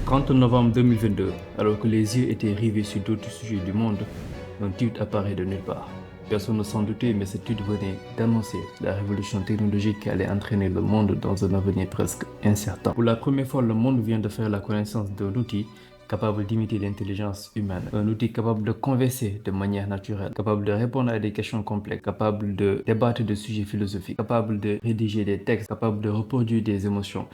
30 novembre 2022, alors que les yeux étaient rivés sur d'autres sujets du monde, un tweet apparaît de nulle part. Personne ne s'en doutait, mais ce tweet venait d'annoncer la révolution technologique qui allait entraîner le monde dans un avenir presque incertain. Pour la première fois, le monde vient de faire la connaissance d'un outil capable d'imiter l'intelligence humaine, un outil capable de converser de manière naturelle, capable de répondre à des questions complexes, capable de débattre de sujets philosophiques, capable de rédiger des textes, capable de reproduire des émotions.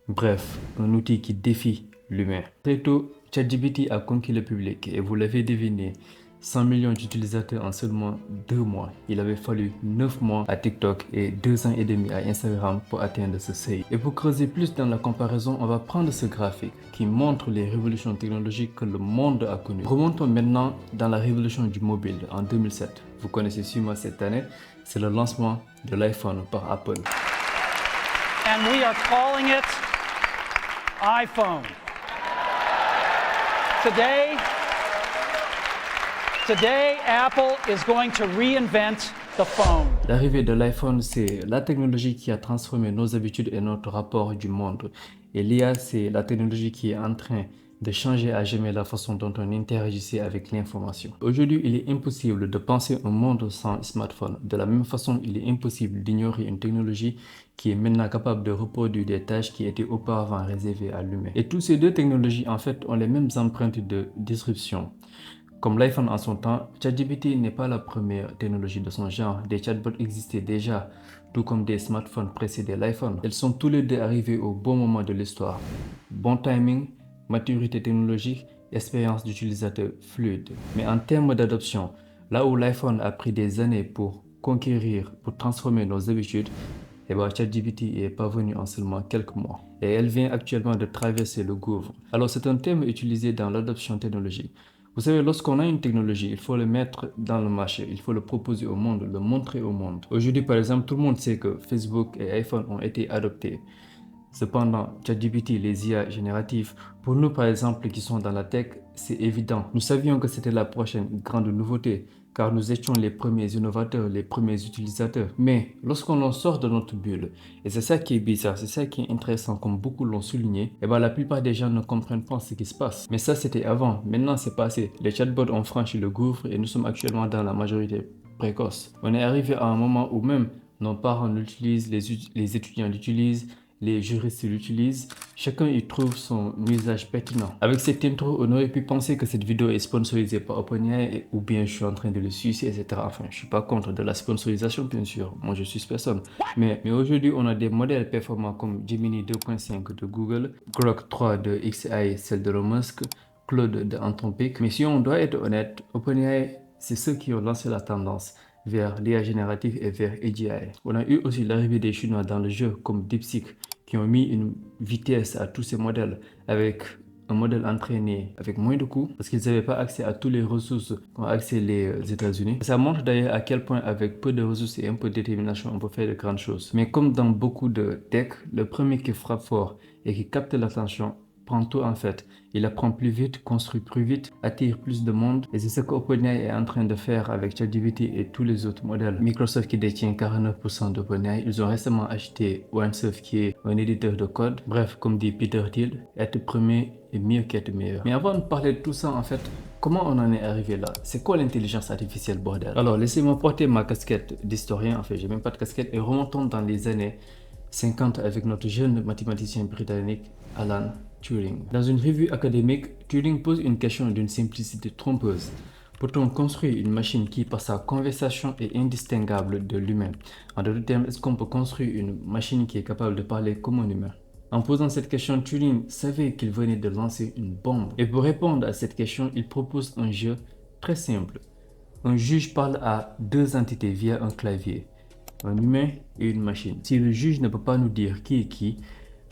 Bref, un outil qui défie l'humain. Très tôt, ChatGPT a conquis le public et vous l'avez deviné, 100 millions d'utilisateurs en seulement 2 mois. Il avait fallu 9 mois à TikTok et 2 ans et demi à Instagram pour atteindre ce seuil. Et pour creuser plus dans la comparaison, on va prendre ce graphique qui montre les révolutions technologiques que le monde a connues. Remontons maintenant dans la révolution du mobile en 2007. Vous connaissez sûrement cette année, c'est le lancement de l'iPhone par Apple. And we are calling it iPhone. Today, Apple is going to reinvent the phone. L'arrivée de l'iPhone, c'est la technologie qui a transformé nos habitudes et notre rapport du monde. Et l'IA, c'est la technologie qui est en train de changer à jamais la façon dont on interagissait avec l'information. Aujourd'hui, il est impossible de penser un monde sans smartphone. De la même façon, il est impossible d'ignorer une technologie qui est maintenant capable de reproduire des tâches qui étaient auparavant réservées à l'humain. Et toutes ces deux technologies, en fait, ont les mêmes empreintes de disruption. Comme l'iPhone en son temps, ChatGPT n'est pas la première technologie de son genre. Des chatbots existaient déjà, tout comme des smartphones précédaient l'iPhone. Elles sont tous les deux arrivées au bon moment de l'histoire. Bon timing, maturité technologique, expérience d'utilisateur fluide. Mais en termes d'adoption, là où l'iPhone a pris des années pour conquérir, pour transformer nos habitudes, ChatGPT est parvenu en seulement quelques mois. Et elle vient actuellement de traverser le gouffre. Alors c'est un terme utilisé dans l'adoption technologique. Vous savez, lorsqu'on a une technologie, il faut le mettre dans le marché, il faut le proposer au monde, le montrer au monde. Aujourd'hui, par exemple, tout le monde sait que Facebook et iPhone ont été adoptés. Cependant, ChatGPT, les IA génératives, pour nous par exemple qui sont dans la tech, c'est évident. Nous savions que c'était la prochaine grande nouveauté, car nous étions les premiers innovateurs, les premiers utilisateurs. Mais lorsqu'on en sort de notre bulle, et c'est ça qui est bizarre, c'est ça qui est intéressant, comme beaucoup l'ont souligné, la plupart des gens ne comprennent pas ce qui se passe. Mais ça, c'était avant. Maintenant, c'est passé. Les chatbots ont franchi le gouffre et nous sommes actuellement dans la majorité précoce. On est arrivé à un moment où même nos parents l'utilisent, les étudiants l'utilisent, les juristes l'utilisent, chacun y trouve son usage pertinent. Avec cette intro, on aurait pu penser que cette vidéo est sponsorisée par OpenAI ou bien je suis en train de le sucer, etc. Enfin, je suis pas contre de la sponsorisation, bien sûr. Moi, je suis personne. Mais aujourd'hui, on a des modèles performants comme Gemini 2.5 de Google, Grok 3 de XAI, celle de Elon Musk, Claude de Anthropic. Mais si on doit être honnête, OpenAI, c'est ceux qui ont lancé la tendance vers l'IA générative et vers AGI. On a eu aussi l'arrivée des Chinois dans le jeu comme DeepSeek qui ont mis une vitesse à tous ces modèles avec un modèle entraîné avec moins de coûts parce qu'ils n'avaient pas accès à toutes les ressources qu'ont accès les États-Unis. Ça montre d'ailleurs à quel point avec peu de ressources et un peu de détermination, on peut faire de grandes choses. Mais comme dans beaucoup de tech, le premier qui frappe fort et qui capte l'attention prend tout en fait. Il apprend plus vite, construit plus vite, attire plus de monde. Et c'est ce que OpenAI est en train de faire avec ChatGPT et tous les autres modèles. Microsoft qui détient 49% d'OpenAI. Ils ont récemment acheté OneSurf qui est un éditeur de code. Bref, comme dit Peter Thiel, être premier est mieux qu'être meilleur. Mais avant de parler de tout ça, en fait, comment on en est arrivé là? C'est quoi l'intelligence artificielle, bordel? Alors, laissez-moi porter ma casquette d'historien. En fait, j'ai même pas de casquette. Et remontons dans les années 50 avec notre jeune mathématicien britannique, Alan Turing. Dans une revue académique, Turing pose une question d'une simplicité trompeuse. Peut-on construire une machine qui, par sa conversation, est indistinguable de l'humain? En d'autres termes, est-ce qu'on peut construire une machine qui est capable de parler comme un humain? En posant cette question, Turing savait qu'il venait de lancer une bombe. Et pour répondre à cette question, il propose un jeu très simple. Un juge parle à deux entités via un clavier, un humain et une machine. Si le juge ne peut pas nous dire qui est qui,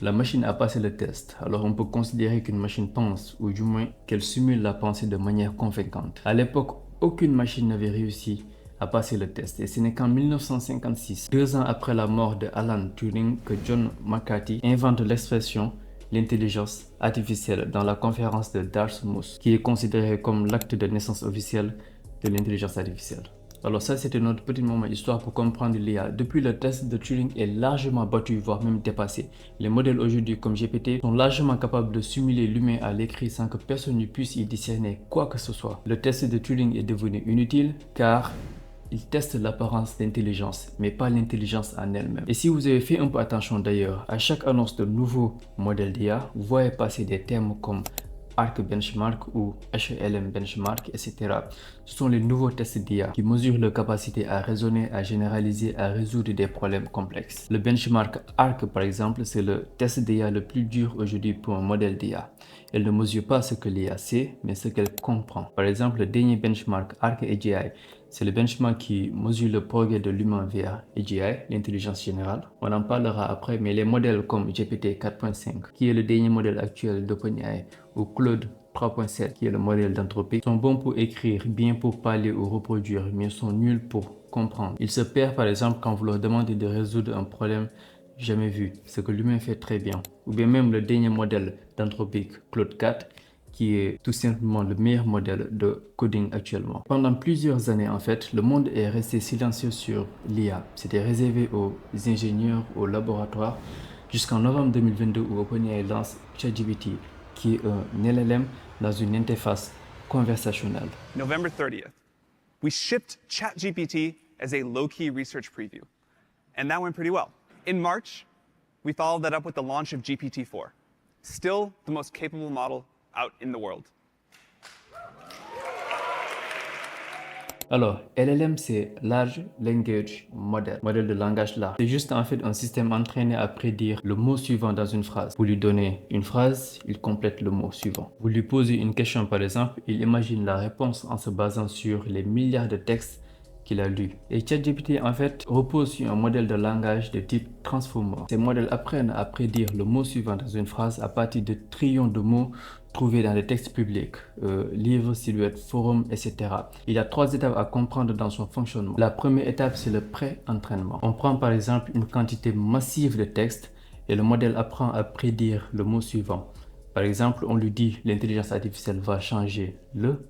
la machine a passé le test, alors on peut considérer qu'une machine pense, ou du moins qu'elle simule la pensée de manière convaincante. À l'époque, aucune machine n'avait réussi à passer le test, et ce n'est qu'en 1956, 2 ans après la mort de Alan Turing, que John McCarthy invente l'expression l'intelligence artificielle dans la conférence de Dartmouth, qui est considérée comme l'acte de naissance officielle de l'intelligence artificielle. Alors ça, c'était notre petit moment histoire pour comprendre l'IA. Depuis, le test de Turing est largement battu, voire même dépassé. Les modèles aujourd'hui, comme GPT, sont largement capables de simuler l'humain à l'écrit sans que personne ne puisse y discerner quoi que ce soit. Le test de Turing est devenu inutile car il teste l'apparence d'intelligence, mais pas l'intelligence en elle-même. Et si vous avez fait un peu attention d'ailleurs, à chaque annonce de nouveaux modèles d'IA, vous voyez passer des termes comme Arc Benchmark ou HLM Benchmark, etc. Ce sont les nouveaux tests d'IA qui mesurent leur capacité à raisonner, à généraliser, à résoudre des problèmes complexes. Le benchmark Arc, par exemple, c'est le test d'IA le plus dur aujourd'hui pour un modèle d'IA. Elle ne mesure pas ce que l'IA sait, mais ce qu'elle comprend. Par exemple, le dernier benchmark Arc AGI, c'est le benchmark qui mesure le progrès de l'humain vers AGI, l'intelligence générale. On en parlera après, mais les modèles comme GPT 4.5, qui est le dernier modèle actuel d'OpenAI, ou Claude 3.7, qui est le modèle d'Anthropic, sont bons pour écrire, bien pour parler ou reproduire, mais sont nuls pour comprendre. Ils se perdent par exemple quand vous leur demandez de résoudre un problème jamais vu, ce que l'humain fait très bien. Ou bien même le dernier modèle d'Anthropic, Claude 4, qui est tout simplement le meilleur modèle de coding actuellement. Pendant plusieurs années, en fait, le monde est resté silencieux sur l'IA. C'était réservé aux ingénieurs, aux laboratoires, jusqu'en novembre 2022 où OpenAI lance ChatGPT, qui est un LLM dans une interface conversationnelle. November 30th, we shipped ChatGPT as a low-key research preview, and that went pretty well. In March, we followed that up with the launch of GPT-4, still the most capable model out in the world. Alors, LLM, c'est Large Language Model, modèle de langage large. C'est juste en fait un système entraîné à prédire le mot suivant dans une phrase. Vous lui donnez une phrase, il complète le mot suivant. Vous lui posez une question par exemple, il imagine la réponse en se basant sur les milliards de textes qu'il a lus. Et ChatGPT en fait repose sur un modèle de langage de type Transformer. Ces modèles apprennent à prédire le mot suivant dans une phrase à partir de trillions de mots trouvés dans des textes publics, livres, silhouettes, forums, etc. Il y a 3 étapes à comprendre dans son fonctionnement. La première étape, c'est le pré-entraînement. On prend par exemple une quantité massive de textes et le modèle apprend à prédire le mot suivant. Par exemple, on lui dit l'intelligence artificielle va changer le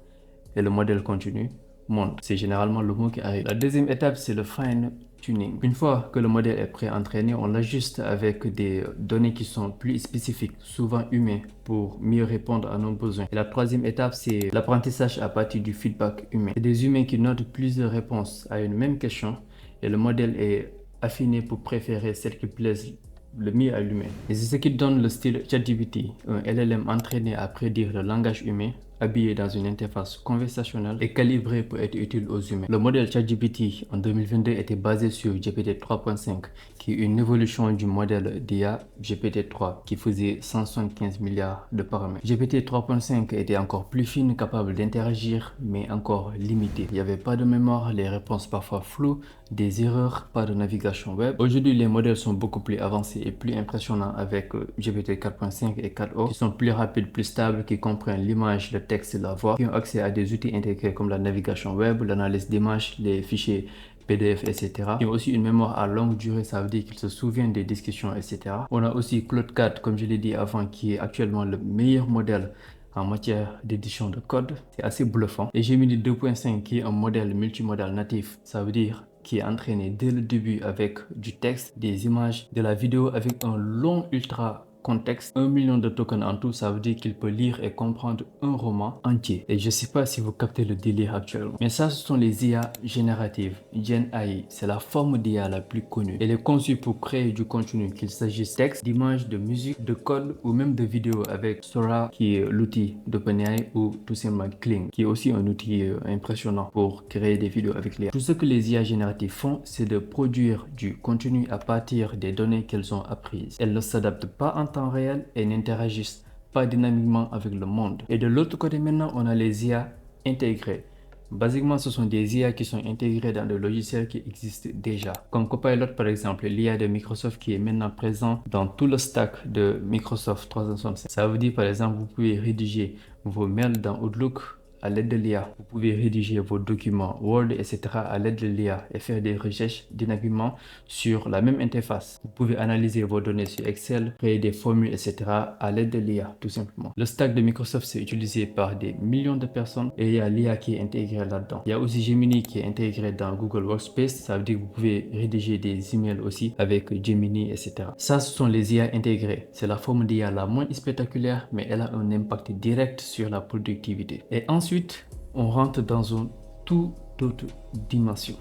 et le modèle continue. Monde. C'est généralement le mot qui arrive. La deuxième étape, c'est le fine tuning. Une fois que le modèle est pré-entraîné, on l'ajuste avec des données qui sont plus spécifiques, souvent humaines, pour mieux répondre à nos besoins. Et la troisième étape, c'est l'apprentissage à partir du feedback humain. C'est des humains qui notent plusieurs réponses à une même question et le modèle est affiné pour préférer celle qui plaise le mieux à l'humain. Et c'est ce qui donne le style ChatGPT, un LLM entraîné à prédire le langage humain, habillé dans une interface conversationnelle et calibré pour être utile aux humains. Le modèle ChatGPT en 2022 était basé sur GPT 3.5, qui est une évolution du modèle d'IA GPT-3 qui faisait 175 milliards de paramètres. GPT 3.5 était encore plus fine, capable d'interagir, mais encore limité. Il n'y avait pas de mémoire, les réponses parfois floues, des erreurs, pas de navigation web. Aujourd'hui, les modèles sont beaucoup plus avancés et plus impressionnants avec GPT 4.5 et 4o, qui sont plus rapides, plus stables, qui comprennent l'image, le texte et la voix, qui ont accès à des outils intégrés comme la navigation web, l'analyse d'images, les fichiers PDF, etc. Qui ont aussi une mémoire à longue durée, ça veut dire qu'ils se souviennent des discussions, etc. On a aussi Claude 4, comme je l'ai dit avant, qui est actuellement le meilleur modèle en matière d'édition de code. C'est assez bluffant. Et Gemini 2.5, qui est un modèle multimodal natif, ça veut dire qui est entraîné dès le début avec du texte, des images, de la vidéo avec un long ultra contexte, 1 million de tokens en tout, ça veut dire qu'il peut lire et comprendre un roman entier. Et je ne sais pas si vous captez le délire actuellement. Mais ça, ce sont les IA génératives. Gen AI, c'est la forme d'IA la plus connue. Elle est conçue pour créer du contenu, qu'il s'agisse de texte, d'images, de musique, de code ou même de vidéos avec Sora, qui est l'outil d'OpenAI, ou tout simplement Kling, qui est aussi un outil impressionnant pour créer des vidéos avec l'IA. Tout ce que les IA génératives font, c'est de produire du contenu à partir des données qu'elles ont apprises. Elles ne s'adaptent pas en temps réel et n'interagissent pas dynamiquement avec le monde. Et de l'autre côté maintenant, on a les IA intégrées. Basiquement, ce sont des IA qui sont intégrées dans des logiciels qui existent déjà. Comme Copilot par exemple, l'IA de Microsoft qui est maintenant présent dans tout le stack de Microsoft 365. Ça veut dire par exemple, vous pouvez rédiger vos mails dans Outlook à l'aide de l'IA. Vous pouvez rédiger vos documents Word, etc. à l'aide de l'IA et faire des recherches dynamiquement sur la même interface. Vous pouvez analyser vos données sur Excel, créer des formules, etc. à l'aide de l'IA, tout simplement. Le stack de Microsoft, c'est utilisé par des millions de personnes et il y a l'IA qui est intégrée là-dedans. Il y a aussi Gemini qui est intégré dans Google Workspace. Ça veut dire que vous pouvez rédiger des emails aussi avec Gemini, etc. Ça, ce sont les IA intégrées. C'est la forme d'IA la moins spectaculaire, mais elle a un impact direct sur la productivité. Et ensuite, on rentre dans une toute autre dimension.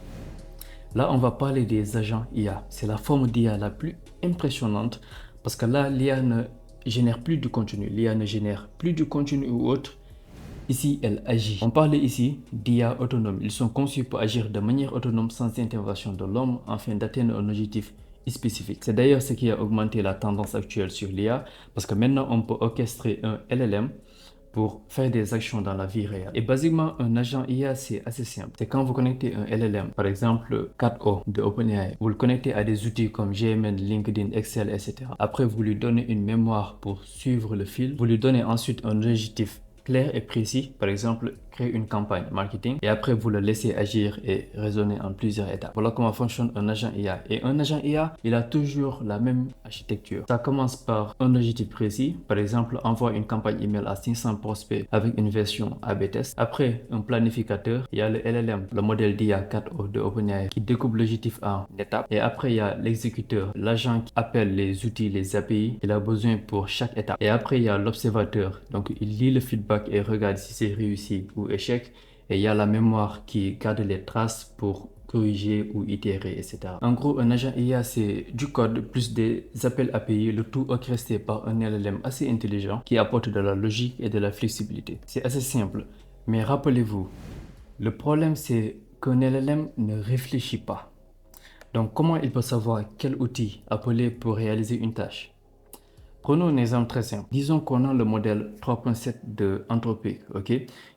Là, on va parler des agents IA. C'est la forme d'IA la plus impressionnante parce que là, l'IA ne génère plus de contenu. L'IA ne génère plus de contenu ou autre. Ici, elle agit. On parle ici d'IA autonome. Ils sont conçus pour agir de manière autonome sans intervention de l'homme afin d'atteindre un objectif spécifique. C'est d'ailleurs ce qui a augmenté la tendance actuelle sur l'IA parce que maintenant, on peut orchestrer un LLM pour faire des actions dans la vie réelle. Et basiquement, un agent IA, c'est assez simple. C'est quand vous connectez un LLM, par exemple 4O de OpenAI, vous le connectez à des outils comme GML, LinkedIn, Excel, etc. Après, vous lui donnez une mémoire pour suivre le fil. Vous lui donnez ensuite un objectif clair et précis, par exemple créer une campagne marketing et après vous le laissez agir et raisonner en plusieurs étapes. Voilà comment fonctionne un agent IA. Et un agent IA, il a toujours la même architecture. Ça commence par un objectif précis, par exemple envoie une campagne email à 500 prospects avec une version A/B test. Après un planificateur, il y a le LLM, le modèle d'IA 4O de OpenAI qui découpe l'objectif en étapes. Et après il y a l'exécuteur, l'agent qui appelle les outils, les API qu'il a besoin pour chaque étape. Et après il y a l'observateur, donc il lit le feedback et regarde si c'est réussi ou échec, et il y a la mémoire qui garde les traces pour corriger ou itérer, etc. En gros, un agent IA, c'est du code plus des appels API, le tout orchestré par un LLM assez intelligent qui apporte de la logique et de la flexibilité. C'est assez simple, mais rappelez-vous, le problème c'est qu'un LLM ne réfléchit pas. Donc comment il peut savoir quel outil appeler pour réaliser une tâche? Prenons un exemple très simple. Disons qu'on a le modèle 3.7 de Anthropic,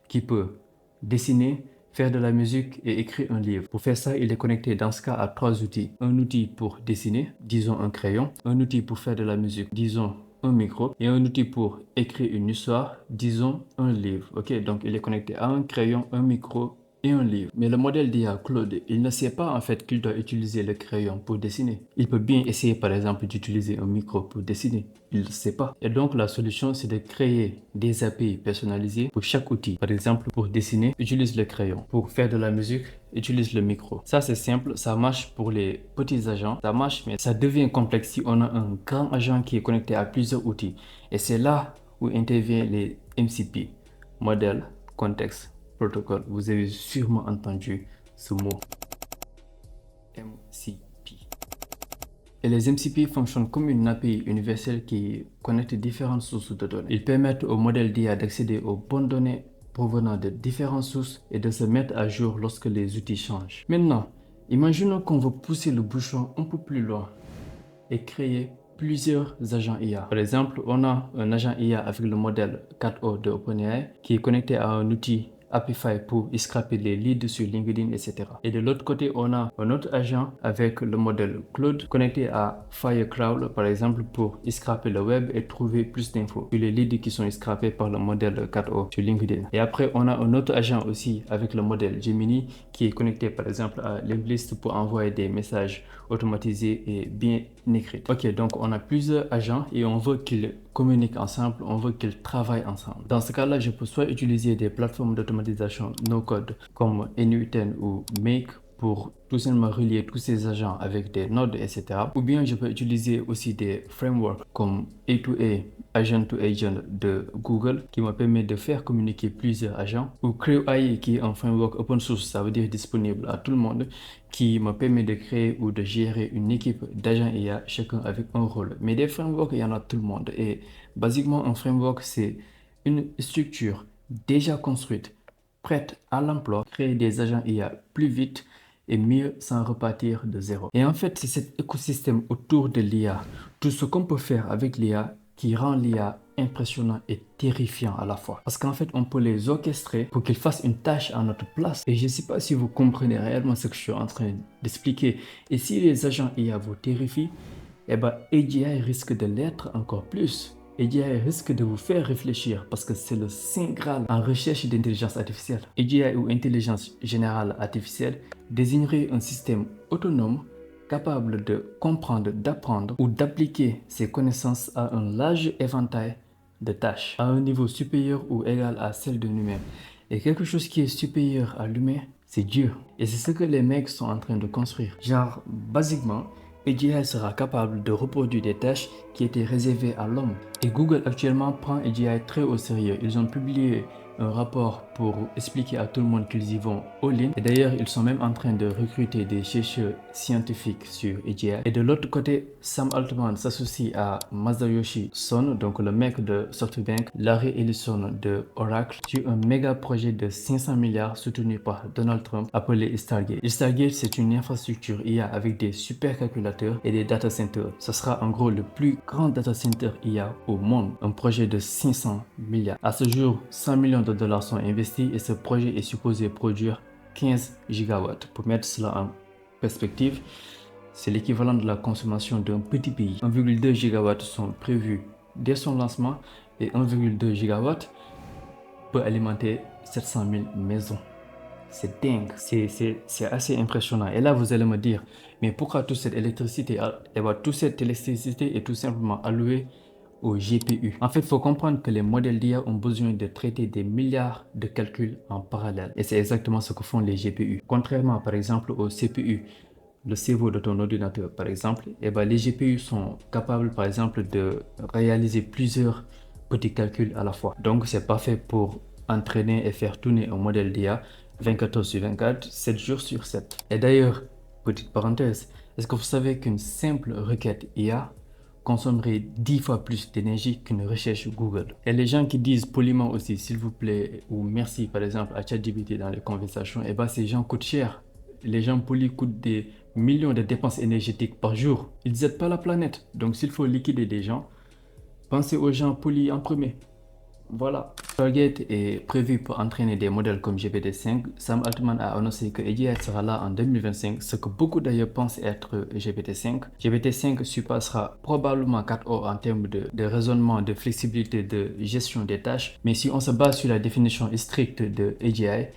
qui peut dessiner, faire de la musique et écrire un livre. Pour faire ça, il est connecté dans ce cas à 3 outils. Un outil pour dessiner, disons un crayon. Un outil pour faire de la musique, disons un micro. Et un outil pour écrire une histoire, disons un livre. Donc il est connecté à un crayon, un micro et un livre. Mais le modèle d'IA Claude, il ne sait pas en fait qu'il doit utiliser le crayon pour dessiner. Il peut bien essayer par exemple d'utiliser un micro pour dessiner. Il ne sait pas. Et donc la solution c'est de créer des API personnalisés pour chaque outil. Par exemple pour dessiner, utilise le crayon. Pour faire de la musique, utilise le micro. Ça c'est simple, ça marche pour les petits agents. Ça marche, mais ça devient complexe si on a un grand agent qui est connecté à plusieurs outils. Et c'est là où interviennent les MCP, modèle, contexte, protocole. Vous avez sûrement entendu ce mot MCP. Et les MCP fonctionnent comme une API universelle qui connecte différentes sources de données. Ils permettent au modèle d'IA d'accéder aux bonnes données provenant de différentes sources et de se mettre à jour lorsque les outils changent. Maintenant, imaginons qu'on veut pousser le bouchon un peu plus loin et créer plusieurs agents IA. Par exemple, on a un agent IA avec le modèle 4O de OpenAI qui est connecté à un outil Apify pour scraper les leads sur LinkedIn, etc. Et de l'autre côté, on a un autre agent avec le modèle Claude connecté à Firecrawl, par exemple, pour scraper le web et trouver plus d'infos sur les leads qui sont scrapés par le modèle 4O sur LinkedIn. Et après, on a un autre agent aussi avec le modèle Gemini qui est connecté, par exemple, à Limblist pour envoyer des messages automatisés et bien écrits. Donc on a plusieurs agents et on veut qu'ils communiquent ensemble, on veut qu'ils travaillent ensemble. Dans ce cas-là, je peux soit utiliser des plateformes d'automatisation no-code comme N8N ou Make pour tout simplement relier tous ces agents avec des nodes, etc. Ou bien je peux utiliser aussi des frameworks comme A2A, Agent to Agent de Google qui me permet de faire communiquer plusieurs agents, ou CrewAI qui est un framework open source, ça veut dire disponible à tout le monde, qui me permet de créer ou de gérer une équipe d'agents IA, chacun avec un rôle. Mais des frameworks, il y en a tout le monde. Et basiquement, un framework, c'est une structure déjà construite, prête à l'emploi, créer des agents IA plus vite et mieux sans repartir de zéro. Et en fait, c'est cet écosystème autour de l'IA, tout ce qu'on peut faire avec l'IA qui rend l'IA impressionnant et terrifiant à la fois. Parce qu'en fait, on peut les orchestrer pour qu'ils fassent une tâche à notre place. Et je ne sais pas si vous comprenez réellement ce que je suis en train d'expliquer. Et si les agents IA vous terrifient, eh ben AGI risque de l'être encore plus. AGI risque de vous faire réfléchir parce que c'est le saint graal en recherche d'intelligence artificielle. AGI ou intelligence générale artificielle désignerait un système autonome capable de comprendre, d'apprendre ou d'appliquer ses connaissances à un large éventail de tâches à un niveau supérieur ou égal à celle d'un humain. Et quelque chose qui est supérieur à l'humain, c'est Dieu. Et c'est ce que les mecs sont en train de construire. Genre, basiquement, AGI sera capable de reproduire des tâches qui étaient réservées à l'homme. Et Google actuellement prend AGI très au sérieux. Ils ont publié un rapport pour expliquer à tout le monde qu'ils y vont all-in. Et d'ailleurs, ils sont même en train de recruter des chercheurs scientifiques sur AGI. Et de l'autre côté, Sam Altman s'associe à Masayoshi Son, donc le mec de SoftBank, Larry Ellison de Oracle, sur un méga projet de 500 milliards soutenu par Donald Trump appelé Stargate. Stargate, c'est une infrastructure IA avec des supercalculateurs et des data centers. Ce sera en gros le plus grand data center IA au monde. Un projet de 500 milliards. À ce jour, 100 millions de dollars sont investis et ce projet est supposé produire 15 gigawatts. Pour mettre cela en perspective, c'est l'équivalent de la consommation d'un petit pays. 1,2 gigawatts sont prévus dès son lancement et 1,2 gigawatts peut alimenter 700 000 maisons. C'est dingue, c'est assez impressionnant. Et là, vous allez me dire, mais pourquoi toute cette électricité? Eh bien, toute cette électricité est tout simplement allouée au GPU. En fait, il faut comprendre que les modèles d'IA ont besoin de traiter des milliards de calculs en parallèle. Et c'est exactement ce que font les GPU. Contrairement, par exemple, au CPU, le cerveau de ton ordinateur, par exemple, eh ben, les GPU sont capables, par exemple, de réaliser plusieurs petits calculs à la fois. Donc, c'est parfait pour entraîner et faire tourner un modèle d'IA 24 heures sur 24, 7 jours sur 7. Et d'ailleurs, petite parenthèse, est-ce que vous savez qu'une simple requête IA consommerait 10 fois plus d'énergie qu'une recherche Google? Et les gens qui disent poliment aussi s'il vous plaît ou merci par exemple à ChatGPT dans les conversations, et ben ces gens coûtent cher. Les gens polis coûtent des millions de dépenses énergétiques par jour. Ils n'aident pas la planète. Donc s'il faut liquider des gens, pensez aux gens polis en premier. Voilà. Stargate est prévu pour entraîner des modèles comme GPT-5. Sam Altman a annoncé que AGI sera là en 2025, ce que beaucoup d'ailleurs pensent être GPT-5. GPT-5 surpassera probablement 4 heures en termes de raisonnement, de flexibilité, de gestion des tâches. Mais si on se base sur la définition stricte de AGI,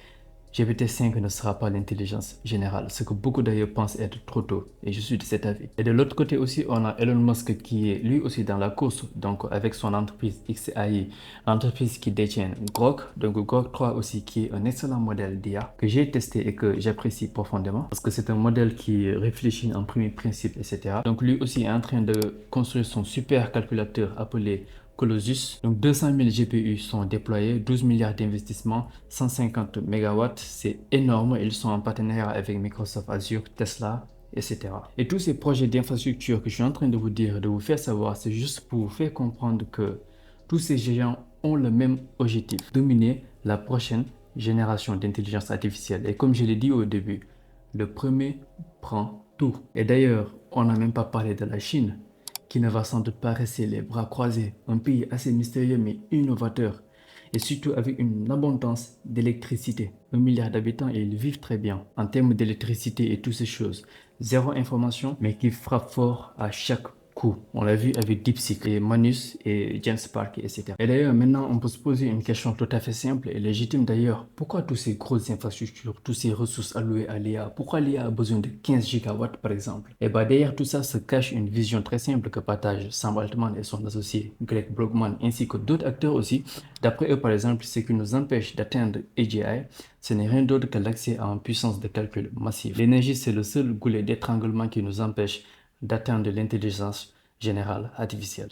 GPT-5 ne sera pas l'intelligence générale, ce que beaucoup d'ailleurs pensent être trop tôt, et je suis de cet avis. Et de l'autre côté aussi, on a Elon Musk qui est lui aussi dans la course, donc avec son entreprise XAI, l'entreprise qui détient Grok, donc Grok 3 aussi qui est un excellent modèle d'IA que j'ai testé et que j'apprécie profondément, parce que c'est un modèle qui réfléchit en premier principe, etc. Donc lui aussi est en train de construire son super calculateur appelé Colossus. Donc 200 000 GPU sont déployés, 12 milliards d'investissements, 150 MW, c'est énorme. Ils sont en partenariat avec Microsoft Azure, Tesla, etc. Et tous ces projets d'infrastructure que je suis en train de vous dire, de vous faire savoir, c'est juste pour vous faire comprendre que tous ces géants ont le même objectif, dominer la prochaine génération d'intelligence artificielle. Et comme je l'ai dit au début, le premier prend tout. Et d'ailleurs, on n'a même pas parlé de la Chine, qui ne va sans doute pas rester les bras croisés. Un pays assez mystérieux mais innovateur. Et surtout avec une abondance d'électricité. 1 milliard d'habitants et ils vivent très bien. En termes d'électricité et toutes ces choses. Zéro information mais qui frappe fort à chaque coup. On l'a vu avec DeepSeek et Manus et Genspark, etc. Et d'ailleurs, maintenant, on peut se poser une question tout à fait simple et légitime d'ailleurs. Pourquoi toutes ces grosses infrastructures, toutes ces ressources allouées à l'IA? Pourquoi l'IA a besoin de 15 gigawatts par exemple? Et bien derrière tout ça se cache une vision très simple que partagent Sam Altman et son associé Greg Brockman ainsi que d'autres acteurs aussi. D'après eux, par exemple, ce qui nous empêche d'atteindre AGI, ce n'est rien d'autre que l'accès à une puissance de calcul massive. L'énergie, c'est le seul goulet d'étranglement qui nous empêche d'atteindre l'intelligence générale artificielle.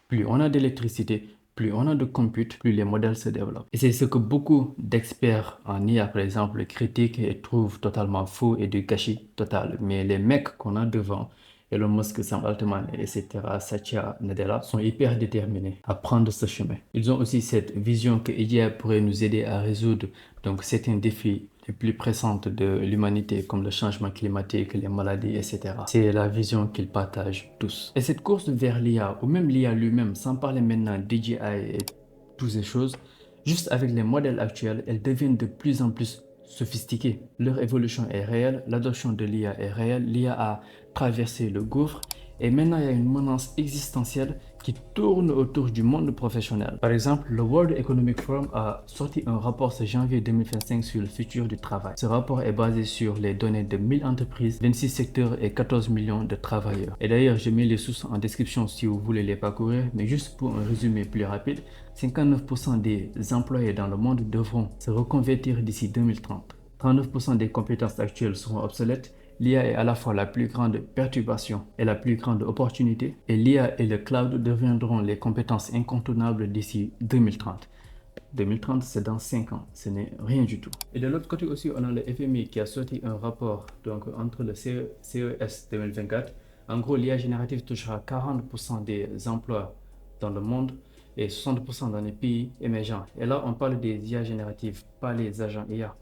Plus on a d'électricité, plus on a de compute, plus les modèles se développent. Et c'est ce que beaucoup d'experts en IA, par exemple, critiquent et trouvent totalement faux et de gâchis total. Mais les mecs qu'on a devant, Elon Musk, Sam Altman, etc., Satya Nadella, sont hyper déterminés à prendre ce chemin. Ils ont aussi cette vision que l'IA pourrait nous aider à résoudre donc certains défis les plus pressantes de l'humanité, comme le changement climatique, les maladies, etc. C'est la vision qu'ils partagent tous. Et cette course vers l'IA, ou même l'IA lui-même, sans parler maintenant d'AGI et toutes ces choses, juste avec les modèles actuels, elles deviennent de plus en plus sophistiquées. Leur évolution est réelle, l'adoption de l'IA est réelle, l'IA a traversé le gouffre Et maintenant, il y a une menace existentielle qui tourne autour du monde professionnel. Par exemple, le World Economic Forum a sorti un rapport ce janvier 2025 sur le futur du travail. Ce rapport est basé sur les données de 1000 entreprises, 26 secteurs et 14 millions de travailleurs. Et d'ailleurs, je mets les sources en description si vous voulez les parcourir, mais juste pour un résumé plus rapide, 59% des employés dans le monde devront se reconvertir d'ici 2030. 39% des compétences actuelles seront obsolètes. L'IA est à la fois la plus grande perturbation et la plus grande opportunité, et l'IA et le cloud deviendront les compétences incontournables d'ici 2030. 2030, c'est dans 5 ans, ce n'est rien du tout. Et de l'autre côté aussi, on a le FMI qui a sorti un rapport donc, entre le CES 2024. En gros, l'IA générative touchera 40% des emplois dans le monde et 60% dans les pays émergents. Et là, on parle des IA génératives, pas les agents IA.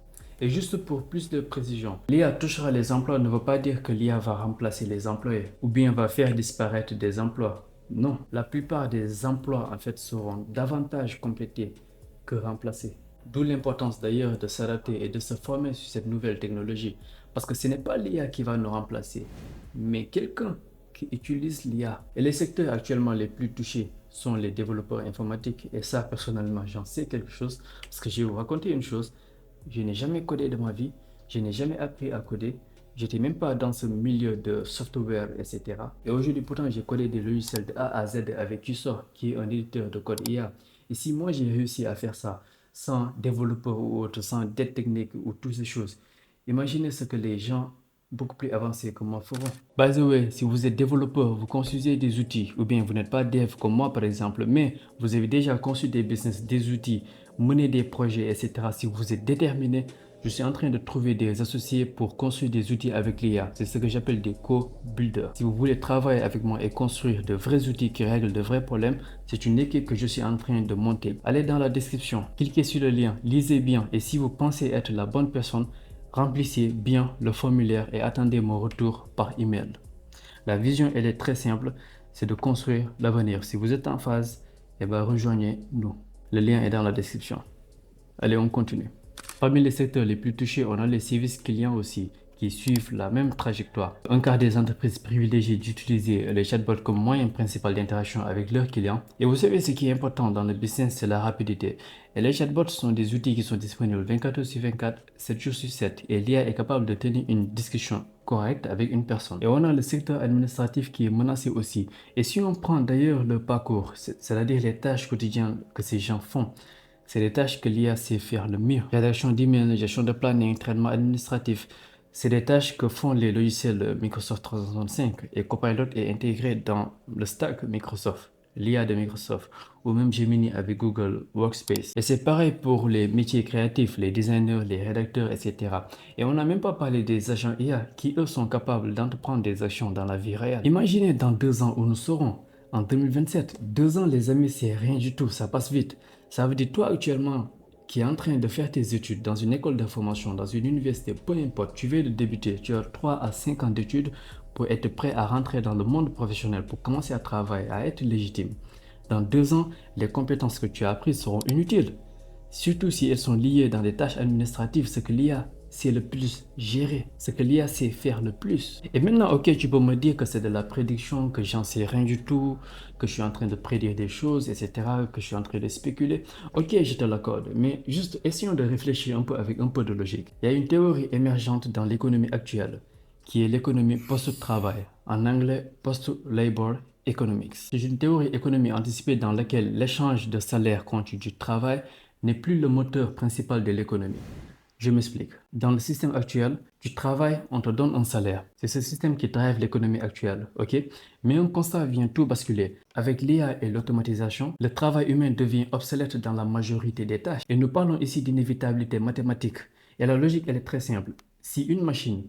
Et juste pour plus de précision, l'IA touchera les emplois ne veut pas dire que l'IA va remplacer les employés ou bien va faire disparaître des emplois. Non, la plupart des emplois en fait seront davantage complétés que remplacés. D'où l'importance d'ailleurs de s'adapter et de se former sur cette nouvelle technologie. Parce que ce n'est pas l'IA qui va nous remplacer, mais quelqu'un qui utilise l'IA. Et les secteurs actuellement les plus touchés sont les développeurs informatiques. Et ça, personnellement, j'en sais quelque chose parce que je vais vous raconter une chose. Je n'ai jamais codé de ma vie, je n'ai jamais appris à coder, j'étais même pas dans ce milieu de software, etc. Et aujourd'hui, pourtant, j'ai codé des logiciels de A à Z avec QSOR, qui est un éditeur de code IA. Et si moi, j'ai réussi à faire ça sans développeur ou autre, sans dette technique ou toutes ces choses, imaginez ce que les gens beaucoup plus avancés comme moi feront. By the way, si vous êtes développeur, vous construisez des outils, ou bien vous n'êtes pas dev comme moi par exemple, mais vous avez déjà conçu des business, des outils, mené des projets, etc. Si vous êtes déterminé, je suis en train de trouver des associés pour construire des outils avec l'IA. C'est ce que j'appelle des co-builders. Si vous voulez travailler avec moi et construire de vrais outils qui règlent de vrais problèmes, c'est une équipe que je suis en train de monter. Allez dans la description, cliquez sur le lien, lisez bien et si vous pensez être la bonne personne, remplissez bien le formulaire et attendez mon retour par email. La vision, elle est très simple, c'est de construire l'avenir. Si vous êtes en phase, eh bien rejoignez-nous. Le lien est dans la description. Allez, on continue. Parmi les secteurs les plus touchés, on a les services clients aussi, qui suivent la même trajectoire. Un quart des entreprises privilégient d'utiliser les chatbots comme moyen principal d'interaction avec leurs clients. Et vous savez, ce qui est important dans le business, c'est la rapidité. Et les chatbots sont des outils qui sont disponibles 24 heures sur 24, 7 jours sur 7. Et l'IA est capable de tenir une discussion correcte avec une personne. Et on a le secteur administratif qui est menacé aussi. Et si on prend d'ailleurs le parcours, c'est-à-dire les tâches quotidiennes que ces gens font, c'est les tâches que l'IA sait faire le mieux. Rédaction d'email, gestion de planning, traitement administratif. C'est des tâches que font les logiciels Microsoft 365 et Copilot est intégré dans le stack Microsoft, l'IA de Microsoft ou même Gemini avec Google Workspace. Et c'est pareil pour les métiers créatifs, les designers, les rédacteurs, etc. Et on n'a même pas parlé des agents IA qui eux sont capables d'entreprendre des actions dans la vie réelle. Imaginez dans 2 ans où nous serons. En 2027, 2 ans les amis, c'est rien du tout, ça passe vite. Ça veut dire toi actuellement qui est en train de faire tes études dans une école de formation, dans une université, peu importe, tu viens de débuter, tu as 3 à 5 ans d'études pour être prêt à rentrer dans le monde professionnel, pour commencer à travailler, à être légitime. Dans 2 ans, les compétences que tu as apprises seront inutiles, surtout si elles sont liées dans des tâches administratives, ce que l'IA sait le plus gérer, ce que l'IA sait faire le plus. Et maintenant, ok, tu peux me dire que c'est de la prédiction, que j'en sais rien du tout, que je suis en train de prédire des choses, etc., que je suis en train de spéculer. Ok, je te l'accorde, mais juste essayons de réfléchir un peu avec un peu de logique. Il y a une théorie émergente dans l'économie actuelle, qui est l'économie post-travail, en anglais post-labor economics. C'est une théorie économique anticipée dans laquelle l'échange de salaire contre du travail n'est plus le moteur principal de l'économie. Je m'explique. Dans le système actuel, tu travailles, on te donne un salaire. C'est ce système qui drive l'économie actuelle, ok? Mais un constat vient tout basculer. Avec l'IA et l'automatisation, le travail humain devient obsolète dans la majorité des tâches. Et nous parlons ici d'inévitabilité mathématique. Et la logique, elle est très simple. Si une machine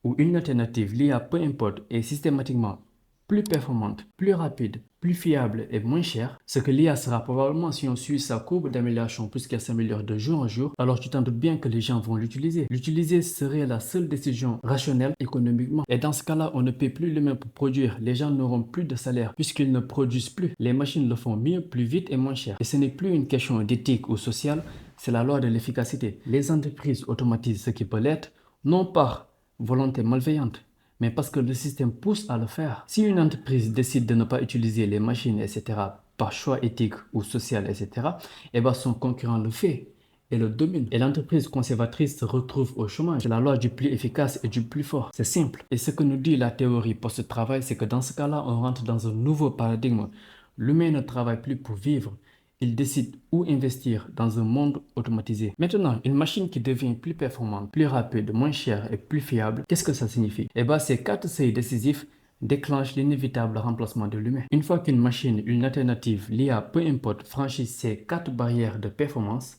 ou une alternative, l'IA, peu importe, est systématiquement plus performante, plus rapide, plus fiable et moins chère, ce que l'IA sera probablement si on suit sa courbe d'amélioration puisqu'elle s'améliore de jour en jour, alors tu t'en doutes bien que les gens vont l'utiliser. L'utiliser serait la seule décision rationnelle économiquement. Et dans ce cas-là, on ne paie plus les mêmes pour produire. Les gens n'auront plus de salaire puisqu'ils ne produisent plus. Les machines le font mieux, plus vite et moins cher. Et ce n'est plus une question d'éthique ou sociale, c'est la loi de l'efficacité. Les entreprises automatisent ce qui peut l'être, non par volonté malveillante, mais parce que le système pousse à le faire. Si une entreprise décide de ne pas utiliser les machines, etc., par choix éthique ou social, etc., eh ben son concurrent le fait et le domine. Et l'entreprise conservatrice se retrouve au chômage. C'est la loi du plus efficace et du plus fort. C'est simple. Et ce que nous dit la théorie post-travail, c'est que dans ce cas-là, on rentre dans un nouveau paradigme. L'humain ne travaille plus pour vivre. Il décide où investir dans un monde automatisé. Maintenant, une machine qui devient plus performante, plus rapide, moins chère et plus fiable, qu'est-ce que ça signifie? Eh bien, ces 4 seuils décisifs déclenchent l'inévitable remplacement de l'humain. Une fois qu'une machine, une alternative, l'IA, peu importe, franchit ces 4 barrières de performance,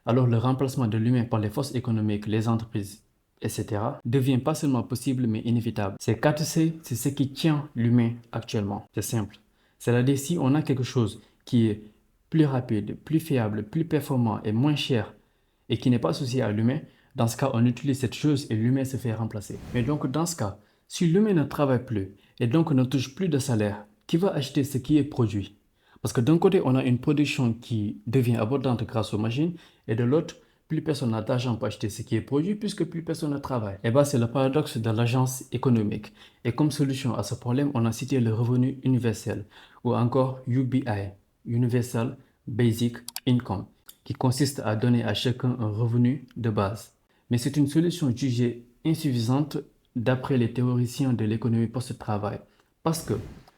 alors le remplacement de l'humain par les forces économiques, les entreprises, etc., devient pas seulement possible, mais inévitable. Ces 4 C, c'est ce qui tient l'humain actuellement. C'est simple. C'est-à-dire, si on a quelque chose qui est plus rapide, plus fiable, plus performant et moins cher, et qui n'est pas associé à l'humain, dans ce cas, on utilise cette chose et l'humain se fait remplacer. Mais donc, dans ce cas, si l'humain ne travaille plus et donc ne touche plus de salaire, qui va acheter ce qui est produit? Parce que d'un côté, on a une production qui devient abondante grâce aux machines, et de l'autre, plus personne n'a d'argent pour acheter ce qui est produit puisque plus personne ne travaille. Et bien, c'est le paradoxe de l'agence économique. Et comme solution à ce problème, on a cité le revenu universel, ou encore UBI, Universal Basic Income, qui consiste à donner à chacun un revenu de base. Mais c'est une solution jugée insuffisante d'après les théoriciens de l'économie post-travail, parce que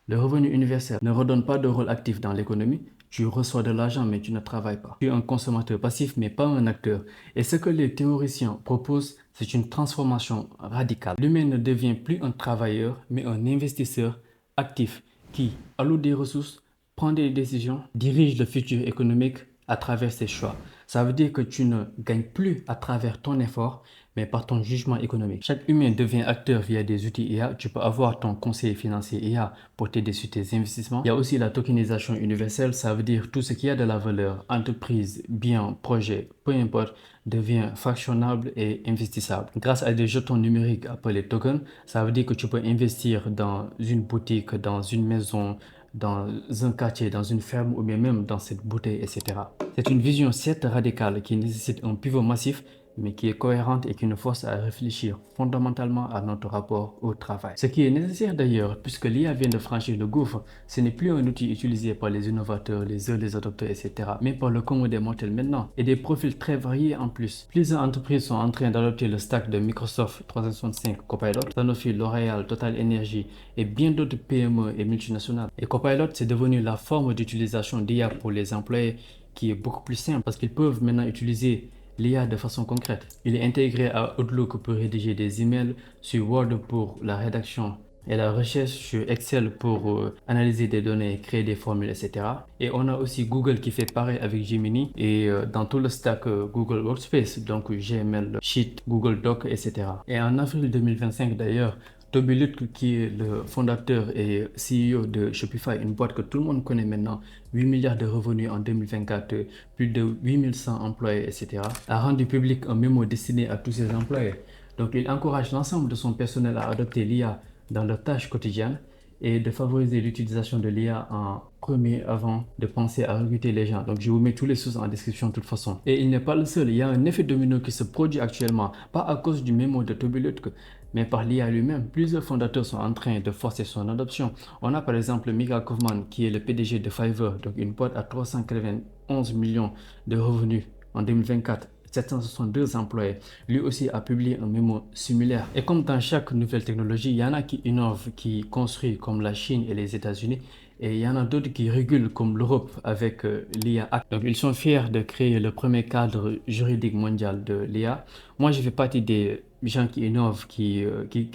le revenu universel ne redonne pas de rôle actif dans l'économie. Tu reçois de l'argent, mais tu ne travailles pas. Tu es un consommateur passif, mais pas un acteur. Et ce que les théoriciens proposent, c'est une transformation radicale. L'humain ne devient plus un travailleur, mais un investisseur actif qui alloue des ressources, prend des décisions, dirige le futur économique à travers ses choix. Ça veut dire que tu ne gagnes plus à travers ton effort, mais par ton jugement économique. Chaque humain devient acteur via des outils IA. Tu peux avoir ton conseiller financier IA pour t'aider sur tes investissements. Il y a aussi la tokenisation universelle. Ça veut dire tout ce qui a de la valeur, entreprise, bien, projet, peu importe, devient fractionnable et investissable. Grâce à des jetons numériques appelés tokens, ça veut dire que tu peux investir dans une boutique, dans une maison, dans un quartier, dans une ferme ou bien même dans cette bouteille, etc. C'est une vision certes radicale qui nécessite un pivot massif, mais qui est cohérente et qui nous force à réfléchir fondamentalement à notre rapport au travail. Ce qui est nécessaire d'ailleurs, puisque l'IA vient de franchir le gouffre, ce n'est plus un outil utilisé par les innovateurs, les early adopters, etc., mais par le commun des mortels maintenant, et des profils très variés en plus. Plusieurs entreprises sont en train d'adopter le stack de Microsoft 365 Copilot, Sanofi, L'Oréal, Total Energy et bien d'autres PME et multinationales. Et Copilot, c'est devenu la forme d'utilisation d'IA pour les employés qui est beaucoup plus simple parce qu'ils peuvent maintenant utiliser l'IA de façon concrète. Il est intégré à Outlook pour rédiger des emails, sur Word pour la rédaction et la recherche, sur Excel pour analyser des données, créer des formules, etc. Et on a aussi Google qui fait pareil avec Gemini et dans tout le stack Google Workspace, donc Gmail, Sheet, Google Doc, etc. Et en avril 2025 d'ailleurs, Toby Lutke, qui est le fondateur et CEO de Shopify, une boîte que tout le monde connaît maintenant, 8 milliards de revenus en 2024, plus de 8100 employés, etc., a rendu public un mémo destiné à tous ses employés. Donc, il encourage l'ensemble de son personnel à adopter l'IA dans leurs tâches quotidiennes et de favoriser l'utilisation de l'IA en premier avant de penser à recruter les gens. Donc, je vous mets tous les sources en description de toute façon. Et il n'est pas le seul. Il y a un effet domino qui se produit actuellement, pas à cause du mémo de Toby Lutke, mais par l'IA lui-même. Plusieurs fondateurs sont en train de forcer son adoption. On a par exemple Mika Kaufman, qui est le PDG de Fiverr, donc une boîte à 391 millions de revenus en 2024. 762 employés. Lui aussi a publié un mémo similaire. Et comme dans chaque nouvelle technologie, il y en a qui innovent, qui construisent comme la Chine et les États-Unis. Et il y en a d'autres qui régulent comme l'Europe avec l'IA Act. Donc ils sont fiers de créer le premier cadre juridique mondial de l'IA. Moi, je fais partie des gens qui innovent, qui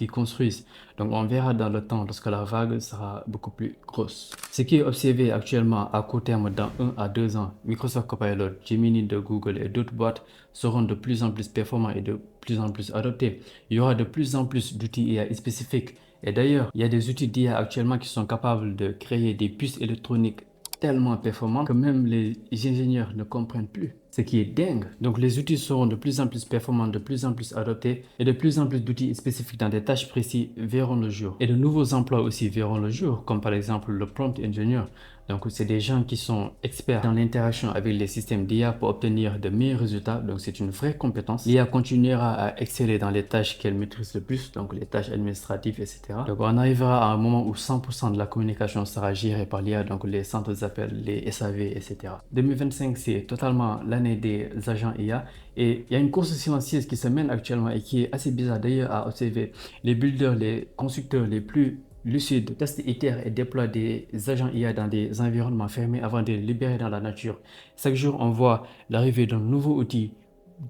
construisent. Donc on verra dans le temps lorsque la vague sera beaucoup plus grosse. Ce qui est observé actuellement à court terme dans 1 à 2 ans, Microsoft Copilot, Gemini de Google et d'autres boîtes seront de plus en plus performants et de plus en plus adoptés. Il y aura de plus en plus d'outils IA spécifiques. Et d'ailleurs, il y a des outils d'IA actuellement qui sont capables de créer des puces électroniques tellement performantes que même les ingénieurs ne comprennent plus. Ce qui est dingue. Donc les outils seront de plus en plus performants, de plus en plus adoptés et de plus en plus d'outils spécifiques dans des tâches précises verront le jour. Et de nouveaux emplois aussi verront le jour, comme par exemple le prompt engineer. Donc, c'est des gens qui sont experts dans l'interaction avec les systèmes d'IA pour obtenir de meilleurs résultats. Donc, c'est une vraie compétence. L'IA continuera à exceller dans les tâches qu'elle maîtrise le plus, donc les tâches administratives, etc. Donc, on arrivera à un moment où 100% de la communication sera gérée par l'IA, donc les centres d'appel, les SAV, etc. 2025, c'est totalement l'année des agents IA. Et il y a une course silencieuse qui se mène actuellement et qui est assez bizarre d'ailleurs à observer. Les builders, les constructeurs les plus lucides testent, itèrent et déploient des agents IA dans des environnements fermés avant de les libérer dans la nature. Chaque jour, on voit l'arrivée d'un nouveau outil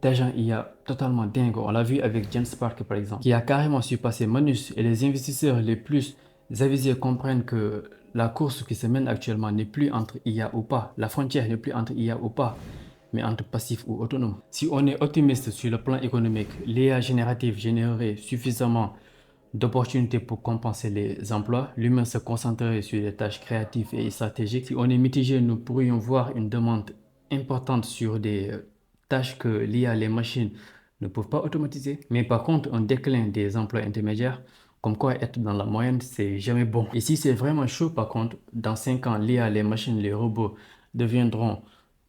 d'agents IA totalement dingue. On l'a vu avec GenSpark par exemple, qui a carrément surpassé Manus, et les investisseurs les plus avisés comprennent que la course qui se mène actuellement n'est plus entre IA ou pas. La frontière n'est plus entre IA ou pas, mais entre passif ou autonome. Si on est optimiste sur le plan économique, l'IA générative générerait suffisamment d'opportunités pour compenser les emplois. L'humain se concentrerait sur des tâches créatives et stratégiques. Si on est mitigé, nous pourrions voir une demande importante sur des tâches que l'IA, les machines ne peuvent pas automatiser. Mais par contre, un déclin des emplois intermédiaires, comme quoi être dans la moyenne, c'est jamais bon. Et si c'est vraiment chaud, par contre, dans 5 ans, l'IA, les machines, les robots deviendront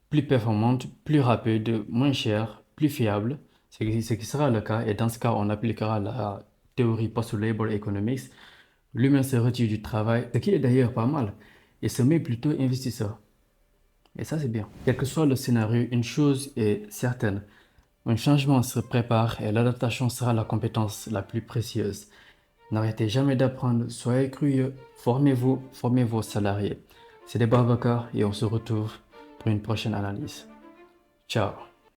plus performantes, plus rapides, moins chères, plus fiables, ce qui sera le cas. Et dans ce cas, on appliquera la théorie post-labor economics. L'humain se retire du travail, ce qui est d'ailleurs pas mal, et se met plutôt investisseur. Et ça, c'est bien. Quel que soit le scénario, une chose est certaine. Un changement se prépare et l'adaptation sera la compétence la plus précieuse. N'arrêtez jamais d'apprendre, soyez curieux, formez-vous, formez vos salariés. C'est des Babacar et on se retrouve pour une prochaine analyse. Ciao.